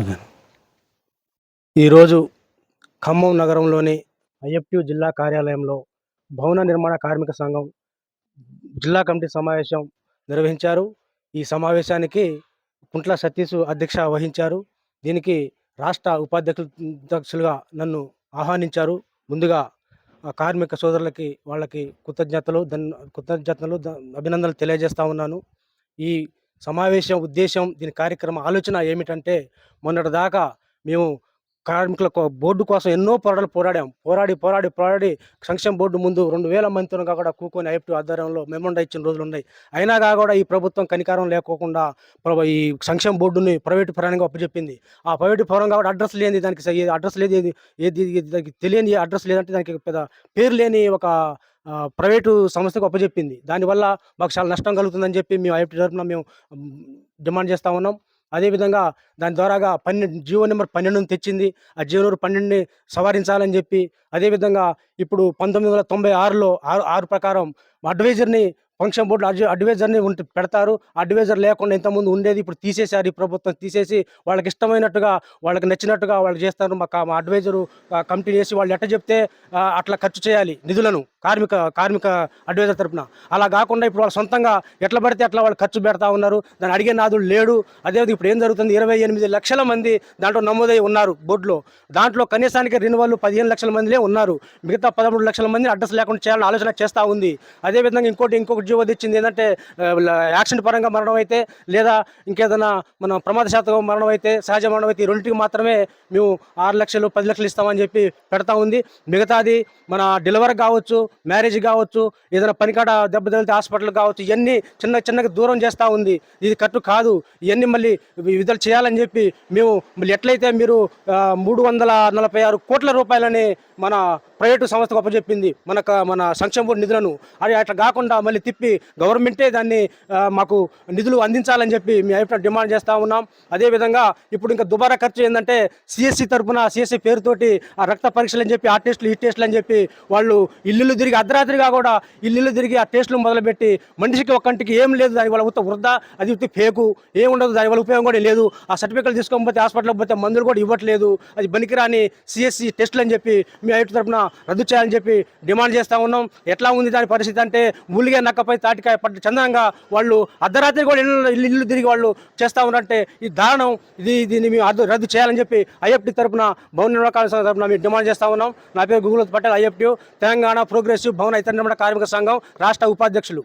Okay. ఈరోజు ఖమ్మం నగరంలోని IFTU జిల్లా కార్యాలయంలో భవన నిర్మాణ కార్మిక సంఘం జిల్లా కమిటీ సమావేశం నిర్వహించారు. ఈ సమావేశానికి కుంట్ల సతీష్ అధ్యక్ష వహించారు. దీనికి రాష్ట్ర అధ్యక్షులుగా నన్ను ఆహ్వానించారు. ముందుగా కార్మిక సోదరులకి వాళ్ళకి కృతజ్ఞతలు, అభినందనలు తెలియజేస్తా ఉన్నాను. ఈ సమావేశం ఉద్దేశం, దీని కార్యక్రమ ఆలోచన ఏమిటంటే, మొన్నటిదాకా మేము కార్మికుల బోర్డు కోసం ఎన్నో పోరాడాం. పోరాడి సంక్షేమ బోర్డు ముందు 2000 మందితో కూడా కూకొని ఐఎఫ్‌టియు ఆధ్వర్యంలో మెమోరాండం ఇచ్చిన రోజులున్నాయి. అయినా కూడా ఈ ప్రభుత్వం కనికరం లేకోకుండా ఈ సంక్షేమ బోర్డుని ప్రైవేటు పరంగా అప్పచెప్పింది. ఆ ప్రైవేటు పరం కాబట్టి అడ్రస్ లేనిది, దానికి అడ్రస్ లేదు, దానికి తెలియని అడ్రస్ లేదంటే దానికి పెద్ద పేరు లేని ఒక ప్రైవేటు సంస్థకు అప్పచెప్పింది. దానివల్ల మాకు చాలా నష్టం కలుగుతుందని చెప్పి మేము ఐఎఫ్‌టియు తరపున డిమాండ్ చేస్తా ఉన్నాం. అదేవిధంగా దాని ద్వారాగా జీవో నెంబర్ 12ని తెచ్చింది. ఆ జీవో నెంబర్ 12ని సవరించాలని చెప్పి, అదేవిధంగా ఇప్పుడు 1996లో 6 ప్రకారం అడ్వైజర్‌ని ఫంక్షన్ బోర్డు అడ్వైజర్‌ని పెడతారు. అడ్వైజర్ లేకుండా ఇంతకుముందు ఉండేది, ఇప్పుడు తీసేశారు. ఈ ప్రభుత్వం తీసేసి వాళ్ళకి ఇష్టమైనట్టుగా, వాళ్ళకి నచ్చినట్టుగా వాళ్ళు చేస్తారు. మా అడ్వైజరు కమిటీ చేసి వాళ్ళు ఎట్ట చెప్తే అట్లా ఖర్చు చేయాలి నిధులను కార్మిక అడ్వైజర్ తరపున. అలా కాకుండా ఇప్పుడు వాళ్ళు సొంతంగా ఎట్లా పడితే అట్లా వాళ్ళు ఖర్చు పెడతా ఉన్నారు. దాన్ని అడిగే నాదుడు లేడు. అదేవిధంగా ఇప్పుడు ఏం జరుగుతుంది, 28 లక్షల మంది దాంట్లో నమోదై ఉన్నారు బోర్డులో. దాంట్లో కనీసానికి రెన్యువల్ 15 లక్షల మందిలే ఉన్నారు. మిగతా 13 లక్షల మంది అడ్రస్ లేకుండా చేయాలని ఆలోచన చేస్తూ ఉంది. అదేవిధంగా ఇంకొక జీవో తెచ్చింది ఏంటంటే, యాక్సిడెంట్ పరంగా మరణం అయితే, లేదా ఇంకేదైనా మన ప్రమాదశాతం మరణం అయితే, సహజ మరణం అయితే, ఈ రెండింటికి మాత్రమే మేము 6 లక్షలు 10 లక్షలు ఇస్తామని చెప్పి పెడతా ఉంది. మిగతాది మన డెలివరీ కావచ్చు, మ్యారేజ్ కావచ్చు, ఏదైనా పనికాడ దెబ్బ తగిలితే హాస్పిటల్ కావచ్చు, ఇవన్నీ చిన్నగా దూరం చేస్తూ ఉంది. ఇది కరెక్ట్ కాదు. ఇవన్నీ మళ్ళీ విడుదల చేయాలని చెప్పి మేము మళ్ళీ ఎట్లయితే మీరు 346 కోట్ల రూపాయలని మన ప్రైవేటు సంస్థకు అప్పచెప్పింది మన సంక్షేమ బోర్డు నిధులను, అది అట్లా కాకుండా మళ్ళీ తిప్పి గవర్నమెంటే దాన్ని మాకు నిధులు అందించాలని చెప్పి మేము ఐఎఫ్‌టియు డిమాండ్ చేస్తూ ఉన్నాం. అదేవిధంగా ఇప్పుడు ఇంకా దుబారా ఖర్చు ఏంటంటే, సిఎస్సి తరఫున సిఎస్సి పేరుతోటి ఆ రక్త పరీక్షలు అని చెప్పి, ఆ టెస్టులు ఈ టెస్టులు అని చెప్పి వాళ్ళు ఇల్లు తిరిగి అర్ధరాత్రిగా కూడా ఇల్లు తిరిగి ఆ టెస్టులు మొదలుపెట్టి మనిషికి ఒక్కంటికి ఏం లేదు, దాని వల్ల వృద్ధా, అది ఫేకు, ఏం ఉండదు, దాని వల్ల ఉపయోగం కూడా లేదు. ఆ సర్టిఫికేట్లు తీసుకోకపోతే హాస్పిటల్కి పోతే మందులు కూడా ఇవ్వట్లేదు. అది పనికిరాని సిఎస్సి టెస్టులు అని చెప్పి మేము ఐఎఫ్‌టియు తరఫున రద్దు చేయాలని చెప్పి డిమాండ్ చేస్తూ ఉన్నాం. ఎట్లా ఉంది దాని పరిస్థితి అంటే, మూలిగా నక్కపై తాటికాయ పట్ట చందంగా వాళ్ళు అర్ధరాత్రి కూడా ఇల్లు తిరిగి వాళ్ళు చేస్తూ ఉన్నారంటే ఈ దారుణం. దీన్ని మేము రద్దు చేయాలని చెప్పి ఐఎఫ్‌టియు తరఫున భవన నిర్మాణ తరఫున మేము డిమాండ్ చేస్తూ ఉన్నాం. నా పేరు గుగుల పటేల్, ఐఎఫ్‌టియు తెలంగాణ ప్రోగ్రెసివ్ భవన ఇతర నిర్మాణ కార్మిక సంఘం రాష్ట్ర ఉపాధ్యక్షులు.